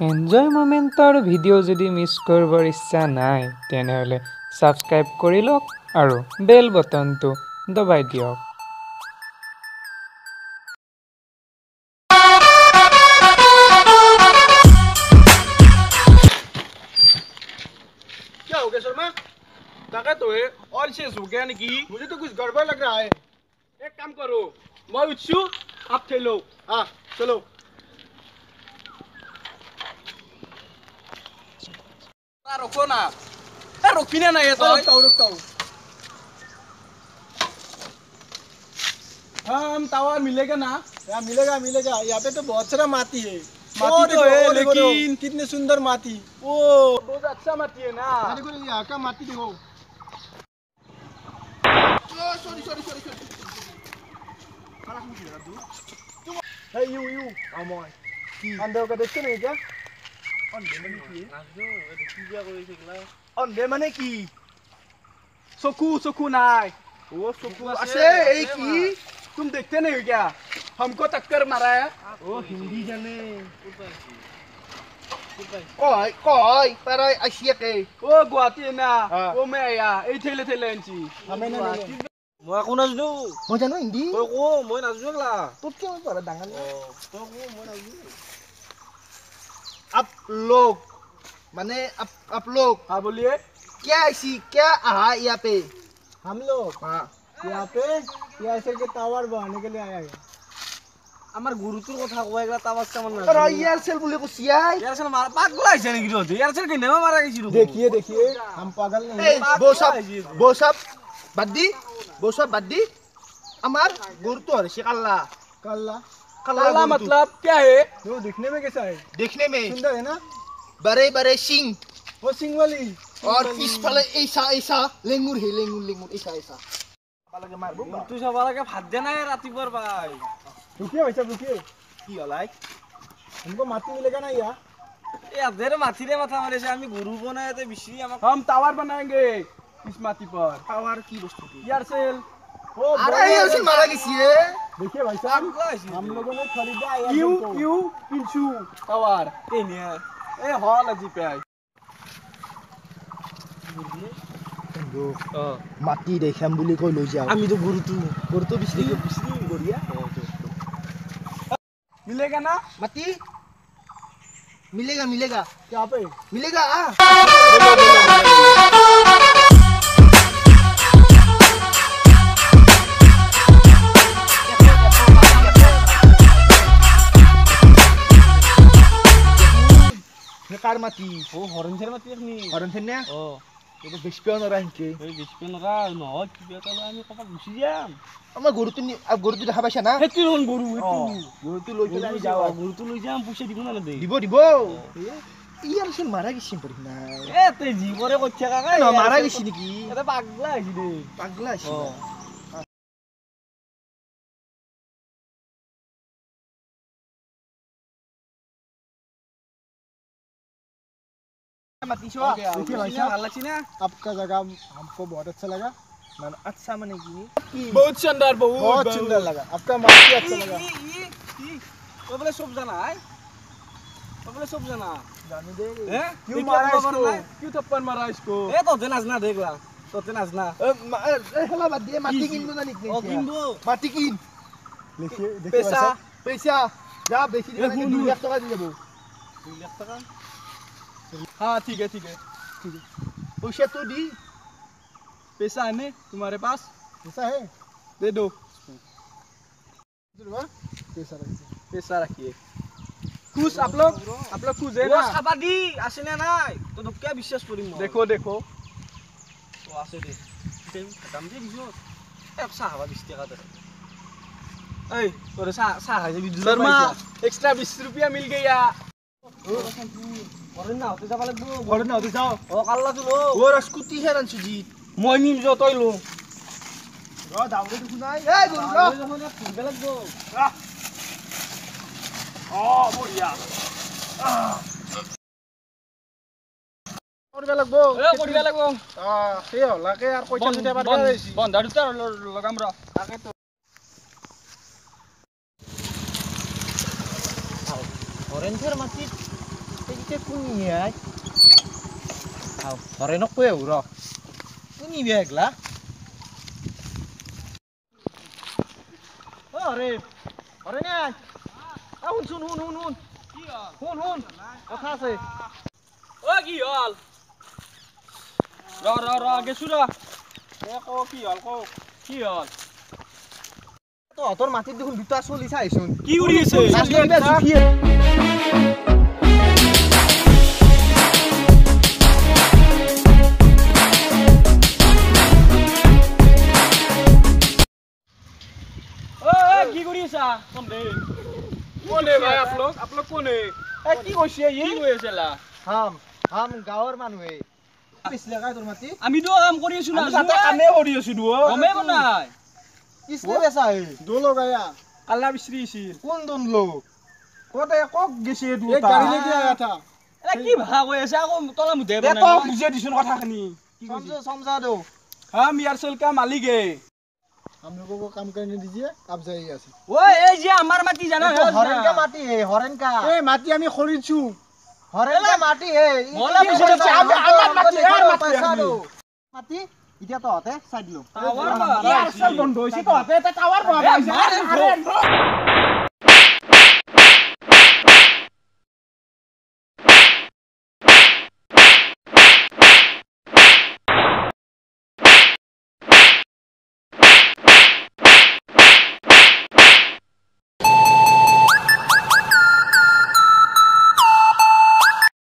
Enjoy মোমেণ্টৰ video' যদি miss কৰিবৰ ইচ্ছা নাই তেনেহ'লে ছাবস্ক্ৰাইব কৰি লওক আৰু বেল বটনটো দবাই দিয়ক। क्या हो गया शर्मा? ताकत तो है और शेष हो गया नहीं? मुझे तो कुछ गड़बड़ लग रहा है। एक काम करो, मैं उठूं, आप खेलो। हाँ चलो। रुको ना, रुकी ना ये तो। रुकता हूँ। हाँ हम टावर मिलेगा ना? यहाँ मिलेगा। यहाँ पे तो बहुत सारा माटी है। माटी तो है लेकिन कितने सुंदर माटी। वो बहुत अच्छा माटी है ना। देखो यहाँ का माटी देखो। Sorry. Hey you, amoy. Anda ka দেখতে নেই क्या? অন্ধে মানে কি? চকু নাই। वो चकू আছে এই কি? तुम देखते नहीं क्या? हमको टक्कर मारा है। ओ हिंदी जाने। কয় পারাই আসিয়া কে? ও গুয়াহাটি না। ও মে আয়া এই ঠেলে আনছি। আমি না মই কোন নাজনো। মই জানো হিন্দি। তই কো মই নাজনো গলা। তোতকে মই পঢ়া ডাঙৰ। তই কো মই নাজনো। आप लोग माने आप लोग हाँ बोलिए क्या आया यहाँ पे? हम लोग हाँ यहाँ पे एयरसेल के टावर बढ़ाने के लिए आया है। আমার গুরুত্বর কথা কয় এগুলা টাওয়ার কেমন না আরে এয়ারসেল বলে কুছিয়াই এয়ারসেল মারা পাগল আইছে নাকি রে এয়ারসেল কে নেমা মারা গেছি রে देखिए हम पागल नहीं वो सब বাদ দি আমার গুরুত্ব হইছে काला मतलब क्या है? वो दिखने में कैसा है? देखने में सुंदर है ना? बड़े सिंग वो सिंग वाली और इस फले ऐसा लेंगुर है लेंगुर ऐसा पाला के मारबो तू सब वाला के भात देना है राती पर भाई रुकिए भाई साहब रुकिए की हलाई हमको माटी मिलेगा ना यार ए अधेर माटी रे माथा मारे से हम गुरु बनाए तो बिश्री हम टावर बनाएंगे इस माटी पर टावर की वस्तु एयरसेल अरे एयरसेल मारा किसी है देखिए भाई साहब हम लोगों ने खरीदा है क्यों पिंचू टावर ए नहीं ए हॉल अजी पे आई মাটি দেখাম বুলি কৈ লৈ যাও আমি তো গুৰুটো বিছৰি গড়িয়া मिलेगा ना माटी मिलेगा क्या पे मिलेगा कार माटी ओ हरनथेर माटी हरनथेर ने ओ तो बिस्पियन रांके এই বিস্পিয়ন রা নহয় কি বেতালে আমি কপা গুছি যাম আমার গরুটো দেখা পাইছা না হেতু হন গরুটো লৈ চলে আমি যাও গরুটো লৈ যাম পয়সা দিব না দে দিব ইয়ার শুন মারা গেছি পড়ি না এ তে জীবরে কইছা কাকা না মারা গেছি নাকি এটা পাগলা আইছি রে পাগলা আইছি देखिए भाई साहब आपका जगह हमको बहुत अच्छा लगा अच्छा माने की बहुत सुंदर लगा आपका माटी अच्छा लगा वो बोले सब जाना है वो बोले सब जाना जाने दे हैं क्यों मारा इसको क्यों थप्पड़ मारा इसको ए तो देना ना देखला तो देना ना ए हला बात दे माटी किन ना निकले ओ किनबो माटी किन देखिए पैसा जा बेची दे 2 लाख টাকা দিয়ে দেব 2 লাখ টাকা हाँ ठीक है पैसा तो दी पैसा है नहीं तुम्हारे पास पैसा है दे दो पैसा रखिए खुश आप लोग खुश है ना खाबादी आसे ना तो क्या विश्वास करी देखो तो आसे दे खत्म दे बिजो अब साहब 20 টাকা दे ए तोरे साहब है बिजो शर्मा एक्स्ट्रा 20 रुपया मिल गया ঘরে না হতে যাব লাগবো ঘরে না হতে যাও ও কাল্লা তুলো ওর স্কুটি হেরান সুজি মই নিম যতই লো দাউরে দেখু নাই এই গরু যখন ফুলবে লাগবো বড়িয়া করবে লাগবো করবে লাগবো সেই হলাকে আর পয়সা দিতে পারবে বন্ধা দুটা লাগাম র তাকে তো অরেঞ্জের মাটি Cek kunyai. Aw, horenok kowe ora. Kuni biag lah. Hore. Hore nya. Hun sun. Hun. কথা আছে। ও কি হল র গেছু র কো কি হল কো কি হল তো তোর মাটিত দেখুন দুটা চলি চাইছুন কি কৰি আছে আসলে জুখিয়ে ও কি কৰি আছা কোনে ভাই आप लोग কোনে এ কি কইছে ই কি হৈ আছেলা হাম গাঁৱৰ মানুহে পিছলে গায় তোৰ মাটি আমি তো কাম কৰি আছো না তাতে কামে কৰি আছো দুও গমে নাই কিসলে বেচা হে দোলো গায়া কালা বিছৰি আছিল কোন দন লোক কোতে কক গেছে দুটা এই গাড়ী লে দিয়া আঠা এ কি ভাষা কৈ আছে আকৌ তলা মুদে দে বনাই তো বুঝে দিছুন কথাখিনি समझा दो हम एयरसेल का मालिक है हम लोगों को काम करने दीजिए आप जाइए ऐसे ओए ए जे हमार माटी जाना है हरन का माटी है हरन का ए माटी আমি খরিদছু हरन का माटी है बोला बिसरे আমার মাটি আর পয়সা দো মাটি ইতিয়া তো হতে সাইড লো টাওয়ার এয়ারসেল বন্ধ হইছে তো হতে টাওয়ার বহাইছে